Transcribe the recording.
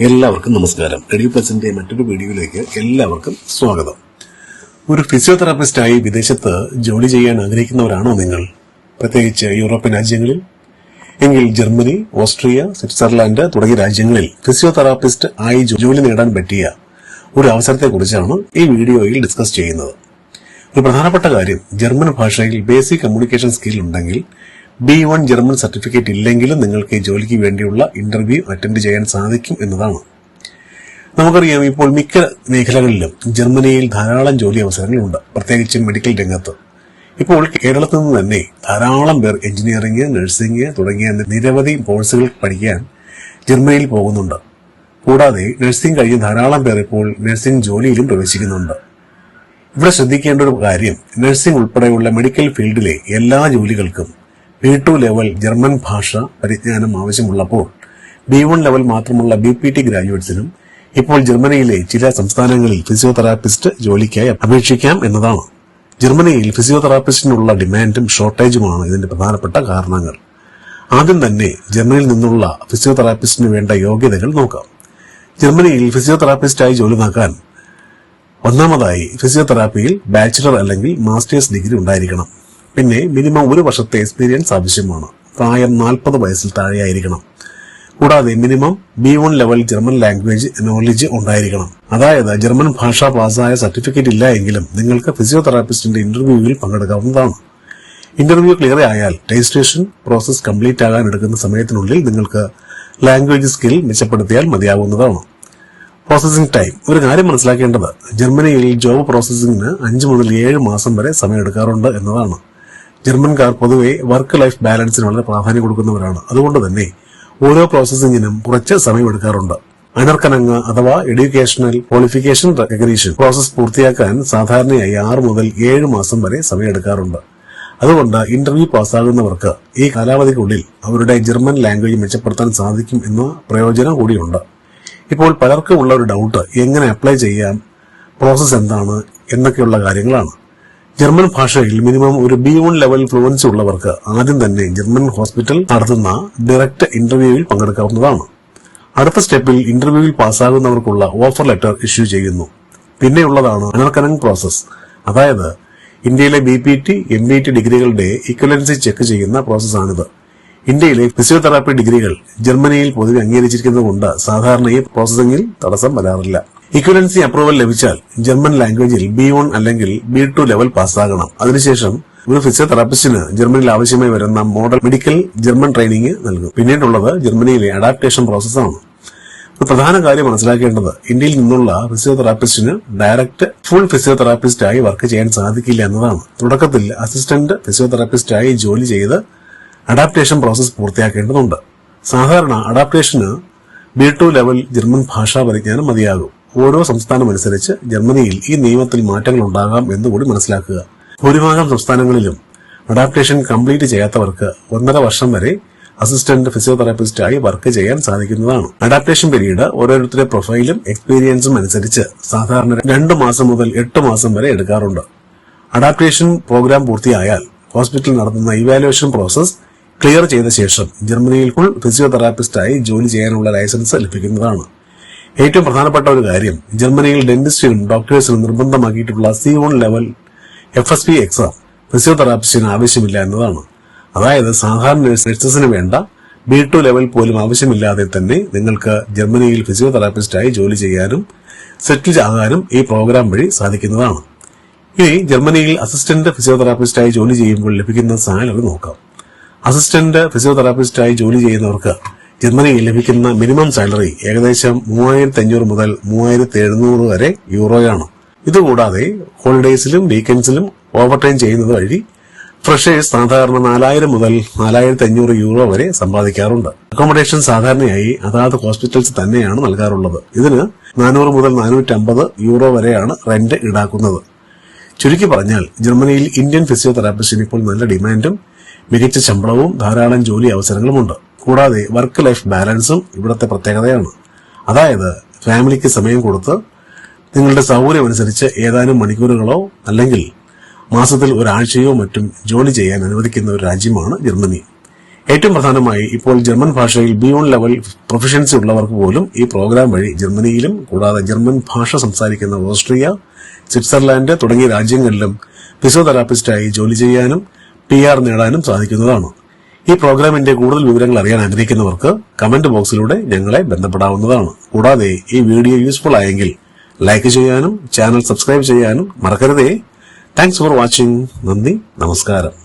എല്ലാവർക്കും നമസ്കാരം. റേഡിയോ പ്ലസിന്റെ മറ്റൊരു വീഡിയോയിലേക്ക് എല്ലാവർക്കും സ്വാഗതം. ഒരു ഫിസിയോതെറാപ്പിസ്റ്റായി വിദേശത്ത് ജോലി ചെയ്യാൻ ആഗ്രഹിക്കുന്നവരാണോ നിങ്ങൾ? പ്രത്യേകിച്ച് യൂറോപ്യൻ രാജ്യങ്ങളിൽ? എങ്കിൽ ജർമ്മനി, ഓസ്ട്രിയ, സ്വിറ്റ്സർലാൻഡ് തുടങ്ങിയ രാജ്യങ്ങളിൽ ഫിസിയോതെറാപ്പിസ്റ്റ് ആയി ജോലി നേടാൻ പറ്റിയ ഒരു അവസരത്തെക്കുറിച്ചാണ് ഈ വീഡിയോയിൽ ഡിസ്കസ് ചെയ്യുന്നത്. ഒരു പ്രധാനപ്പെട്ട കാര്യം, ജർമ്മൻ ഭാഷയിൽ ബേസിക് കമ്മ്യൂണിക്കേഷൻ സ്കിൽ ഉണ്ടെങ്കിൽ B1 ജർമ്മൻ സർട്ടിഫിക്കറ്റ് ഇല്ലെങ്കിലും നിങ്ങൾക്ക് ഈ ജോലിക്ക് വേണ്ടിയുള്ള ഇന്റർവ്യൂ അറ്റൻഡ് ചെയ്യാൻ സാധിക്കും എന്നതാണ്. നമുക്കറിയാം, ഇപ്പോൾ മിക്ക മേഖലകളിലും ജർമ്മനിയിൽ ധാരാളം ജോലി അവസരങ്ങളുണ്ട്, പ്രത്യേകിച്ചും മെഡിക്കൽ രംഗത്ത്. ഇപ്പോൾ കേരളത്തിൽ നിന്ന് തന്നെ ധാരാളം പേർ എഞ്ചിനീയറിംഗ്, നഴ്സിംഗ് തുടങ്ങിയ നിരവധി കോഴ്സുകൾ പഠിക്കാൻ ജർമ്മനിയിൽ പോകുന്നുണ്ട്. കൂടാതെ നഴ്സിംഗ് കഴിഞ്ഞ് ധാരാളം പേർ ഇപ്പോൾ നഴ്സിംഗ് ജോലിയിലും പ്രവേശിക്കുന്നുണ്ട്. ഇവിടെ ശ്രദ്ധിക്കേണ്ട ഒരു കാര്യം, നഴ്സിംഗ് ഉൾപ്പെടെയുള്ള മെഡിക്കൽ ഫീൽഡിലെ എല്ലാ ജോലികൾക്കും B2 ലെവൽ ജർമ്മൻ ഭാഷ പരിജ്ഞാനം ആവശ്യമുള്ളപ്പോൾ B1 ലെവൽ മാത്രമുള്ള BPT ഗ്രാജുവേറ്റ്സിനും ഇപ്പോൾ ജർമ്മനിയിലെ ചില സംസ്ഥാനങ്ങളിൽ ഫിസിയോതെറാപ്പിസ്റ്റ് ജോലിക്കായി അപേക്ഷിക്കാം എന്നതാണ്. ജർമ്മനിയിൽ ഫിസിയോതെറാപ്പിസ്റ്റിനുള്ള ഡിമാൻഡും ഷോർട്ടേജുമാണ് ഇതിന്റെ പ്രധാനപ്പെട്ട കാരണങ്ങൾ. ആദ്യം തന്നെ ജർമ്മനിയിൽ നിന്നുള്ള ഫിസിയോതെറാപ്പിസ്റ്റിന് വേണ്ട യോഗ്യതകൾ നോക്കാം. ജർമ്മനിയിൽ ഫിസിയോതെറാപ്പിസ്റ്റായി ജോലി നോക്കാൻ ഒന്നാമതായി ഫിസിയോതെറാപ്പിയിൽ ബാച്ചിലർ അല്ലെങ്കിൽ മാസ്റ്റേഴ്സ് ഡിഗ്രി ഉണ്ടായിരിക്കണം. പിന്നെ മിനിമം 1 വർഷത്തെ എക്സ്പീരിയൻസ് ആവശ്യമാണ്. പ്രായം 40 വയസ്സിൽ താഴെയായിരിക്കണം. കൂടാതെ minimum B1 level German language knowledge ഉണ്ടായിരിക്കണം. അതായത് ജർമ്മൻ ഭാഷ പാസ്സായ സർട്ടിഫിക്കറ്റ് ഇല്ല എങ്കിലും നിങ്ങൾക്ക് ഫിസിയോതെറാപ്പിസ്റ്റിന്റെ ഇന്റർവ്യൂവിൽ പങ്കെടുക്കാവുന്നതാണ്. ഇന്റർവ്യൂ ക്ലിയർ ആയാൽ രജിസ്ട്രേഷൻ പ്രോസസ് കംപ്ലീറ്റ് ആകാൻ എടുക്കുന്ന സമയത്തിനുള്ളിൽ നിങ്ങൾക്ക് ലാംഗ്വേജ് സ്കിൽ മെച്ചപ്പെടുത്തിയാൽ മതിയാവുന്നതാണ്. Processing time. ഒരു കാര്യം മനസ്സിലാക്കേണ്ടത്, ജർമ്മനിയിൽ ജോബ് പ്രോസസിംഗിന് 5 മുതൽ 7 മാസം വരെ സമയമെടുക്കാറുണ്ട് എന്നതാണ്. ജർമ്മൻകാർ പൊതുവെ വർക്ക് ലൈഫ് ബാലൻസിന് വളരെ പ്രാധാന്യം കൊടുക്കുന്നവരാണ്. അതുകൊണ്ട് തന്നെ ഓരോ പ്രോസസിംഗിനും കുറച്ച് സമയമെടുക്കാറുണ്ട്. അനർക്കനങ് അഥവാ എഡ്യൂക്കേഷണൽ ക്വാളിഫിക്കേഷൻ റെക്കഗ്നീഷൻ പ്രോസസ് പൂർത്തിയാക്കാൻ സാധാരണയായി 6 മുതൽ 7 മാസം വരെ സമയമെടുക്കാറുണ്ട്. അതുകൊണ്ട് ഇന്റർവ്യൂ പാസ്സാകുന്നവർക്ക് ഈ കാലാവധിക്കുള്ളിൽ അവരുടെ ജർമ്മൻ ലാംഗ്വേജ് മെച്ചപ്പെടുത്താൻ സാധിക്കും എന്ന പ്രയോജനം കൂടിയുണ്ട്. ഇപ്പോൾ പലർക്കും ഉള്ള ഒരു ഡൗട്ട്, എങ്ങനെ അപ്ലൈ ചെയ്യാം, പ്രോസസ് എന്താണ് എന്നൊക്കെയുള്ള കാര്യങ്ങളാണ്. ജർമ്മൻ ഭാഷയിൽ മിനിമം ഒരു B1 ലെവൽ ഫ്ലുവൻസി ഉള്ളവർക്ക് ആദ്യം തന്നെ ജർമ്മൻ ഹോസ്പിറ്റൽ നടത്തുന്ന ഡയറക്റ്റ് ഇന്റർവ്യൂവിൽ പങ്കെടുക്കാവുന്നതാണ്. അടുത്ത സ്റ്റെപ്പിൽ ഇന്റർവ്യൂവിൽ പാസ്സാകുന്നവർക്കുള്ള ഓഫർ ലെറ്റർ ഇഷ്യൂ ചെയ്യുന്നു. പിന്നെയുള്ളതാണ് അനർക്കനങ് പ്രോസസ്. അതായത് ഇന്ത്യയിലെ BPT, MBT ഡിഗ്രികളുടെ ഇക്വലൻസി ചെക്ക് ചെയ്യുന്ന പ്രോസസ്സാണിത്. ഇന്ത്യയിലെ ഫിസിയോതെറാപ്പി ഡിഗ്രികൾ ജർമ്മനിയിൽ പൊതുവെ അംഗീകരിച്ചിരിക്കുന്നതുകൊണ്ട് സാധാരണ ഈ പ്രോസസിംഗിൽ തടസ്സം വരാറില്ല. ഇക്വലൻസി അപ്രൂവൽ ലഭിച്ചാൽ ജർമ്മൻ ലാംഗ്വേജിൽ B1 അല്ലെങ്കിൽ B2 ലെവൽ പാസ്സാകണം. അതിനുശേഷം ഒരു ഫിസിയോതെറാപ്പിസ്റ്റിന് ജർമ്മനിയിൽ ആവശ്യമായി വരുന്ന മോഡൽ മെഡിക്കൽ ജർമ്മൻ ട്രെയിനിങ് നൽകും. പിന്നീടുള്ളത് ജർമ്മനിയിലെ അഡാപ്റ്റേഷൻ പ്രോസസ്സാണ്. ഒരു പ്രധാന കാര്യം മനസ്സിലാക്കേണ്ടത്, ഇന്ത്യയിൽ നിന്നുള്ള ഫിസിയോതെറാപ്പിസ്റ്റിന് ഡയറക്റ്റ് ഫുൾ ഫിസിയോതെറാപ്പിസ്റ്റായി വർക്ക് ചെയ്യാൻ സാധിക്കില്ല എന്നതാണ്. തുടക്കത്തിൽ അസിസ്റ്റന്റ് ഫിസിയോതെറാപ്പിസ്റ്റായി ജോലി ചെയ്ത് അഡാപ്റ്റേഷൻ പ്രോസസ് പൂർത്തിയാക്കേണ്ടതുണ്ട്. സാധാരണ അഡാപ്റ്റേഷന് B2 ലെവൽ ജർമ്മൻ ഭാഷാ പരിജ്ഞാനം മതിയാകും. ഓരോ സംസ്ഥാനം അനുസരിച്ച് ജർമ്മനിയിൽ ഈ നിയമത്തിൽ മാറ്റങ്ങൾ ഉണ്ടാകാം എന്നുകൂടി മനസ്സിലാക്കുക. ഭൂരിഭാഗം സംസ്ഥാനങ്ങളിലും അഡാപ്റ്റേഷൻ കംപ്ലീറ്റ് ചെയ്യാത്തവർക്ക് 1.5 വർഷം വരെ അസിസ്റ്റന്റ് ഫിസിയോതെറാപ്പിസ്റ്റായി വർക്ക് ചെയ്യാൻ സാധിക്കുന്നതാണ്. അഡാപ്റ്റേഷൻ പീരീഡ് ഓരോരുത്തരുടെ പ്രൊഫൈലും എക്സ്പീരിയൻസും അനുസരിച്ച് സാധാരണ 2 മാസം മുതൽ 8 മാസം വരെ എടുക്കാറുണ്ട്. അഡാപ്റ്റേഷൻ പ്രോഗ്രാം പൂർത്തിയായാൽ ഹോസ്പിറ്റൽ നടത്തുന്ന ഇവാലുവേഷൻ പ്രോസസ് ക്ലിയർ ചെയ്ത ശേഷം ജർമ്മനിയിൽ ഫുൾ ഫിസിയോതെറാപ്പിസ്റ്റായി ജോലി ചെയ്യാനുള്ള ലൈസൻസ് ലഭിക്കുന്നതാണ്. ഏറ്റവും പ്രധാനപ്പെട്ട ഒരു കാര്യം, ജർമ്മനിയിൽ ഡെന്റിസ്റ്റിനും ഡോക്ടേഴ്സിനും നിർബന്ധമാക്കിയിട്ടുള്ള C1 ലെവൽ FSP എക്സാം ഫിസിയോതെറാപ്പിസ്റ്റിന് ആവശ്യമില്ല എന്നതാണ്. അതായത് സാധാരണ നഴ്സസിന് വേണ്ട B2 ലെവൽ പോലും ആവശ്യമില്ലാതെ തന്നെ നിങ്ങൾക്ക് ജർമ്മനിയിൽ ഫിസിയോതെറാപ്പിസ്റ്റായി ജോലി ചെയ്യാനും സെറ്റിൽ ആകാനും ഈ പ്രോഗ്രാം വഴി സാധിക്കുന്നതാണ്. ഇനി ജർമ്മനിയിൽ അസിസ്റ്റന്റ് ഫിസിയോതെറാപ്പിസ്റ്റായി ജോലി ചെയ്യുമ്പോൾ ലഭിക്കുന്ന സാലറി നോക്കാം. അസിസ്റ്റന്റ് ഫിസിയോതെറാപ്പിസ്റ്റായി ജോലി ചെയ്യുന്നവർക്ക് ജർമ്മനിയിൽ ലഭിക്കുന്ന മിനിമം സാലറി ഏകദേശം 3500 മുതൽ 3700 വരെ യൂറോയാണ്. ഇതുകൂടാതെ ഹോളിഡേയ്സിലും വീക്കെൻഡ്സിലും ഓവർടൈം ചെയ്യുന്നത് വഴി ഫ്രഷേഴ്സ് സാധാരണ 4000 മുതൽ 4500 യൂറോ വരെ സമ്പാദിക്കാറുണ്ട്. അക്കോമഡേഷൻ സാധാരണയായി അതാത് ഹോസ്പിറ്റൽസ് തന്നെയാണ് നൽകാറുള്ളത്. ഇതിന് 400 മുതൽ 450 യൂറോ വരെയാണ് റെന്റ് ഈടാക്കുന്നത്. ചുരുക്കി പറഞ്ഞാൽ ജർമ്മനിയിൽ ഇന്ത്യൻ ഫിസിയോതെറാപ്പിസ്റ്റിന് ഇപ്പോൾ നല്ല ഡിമാൻഡും മികച്ച ശമ്പളവും ധാരാളം ജോലി അവസരങ്ങളുമുണ്ട്. കൂടാതെ വർക്ക് ലൈഫ് ബാലൻസും ഇവിടുത്തെ പ്രത്യേകതയാണ്. അതായത് ഫാമിലിക്ക് സമയം കൊടുത്ത് നിങ്ങളുടെ സൗകര്യം അനുസരിച്ച് ഏതാനും മണിക്കൂറുകളോ അല്ലെങ്കിൽ മാസത്തിൽ ഒരാഴ്ചയോ മറ്റും ജോലി ചെയ്യാൻ അനുവദിക്കുന്ന ഒരു രാജ്യമാണ് ജർമ്മനി. ഏറ്റവും പ്രധാനമായി ഇപ്പോൾ ജർമ്മൻ ഭാഷയിൽ B1 ലെവൽ പ്രൊഫഷൻസി ഉള്ളവർക്ക് പോലും ഈ പ്രോഗ്രാം വഴി ജർമ്മനിയിലും കൂടാതെ ജർമ്മൻ ഭാഷ സംസാരിക്കുന്ന ഓസ്ട്രിയ, സ്വിറ്റ്സർലാൻഡ് തുടങ്ങിയ രാജ്യങ്ങളിലും ഫിസിയോതെറാപ്പിസ്റ്റായി ജോലി ചെയ്യാനും PR നേടാനും സാധിക്കുന്നതാണ്. ഈ പ്രോഗ്രാമിന്റെ കൂടുതൽ വിവരങ്ങൾ അറിയാൻ ആഗ്രഹിക്കുന്നവർക്ക് കമന്റ് ബോക്സിലൂടെ ഞങ്ങളെ ബന്ധപ്പെടാവുന്നതാണ്. കൂടാതെ ഈ വീഡിയോ യൂസ്ഫുൾ ആയെങ്കിൽ ലൈക്ക് ചെയ്യാനും ചാനൽ സബ്സ്ക്രൈബ് ചെയ്യാനും മറക്കരുതേ. Thanks for watching. നന്ദി, നമസ്കാരം.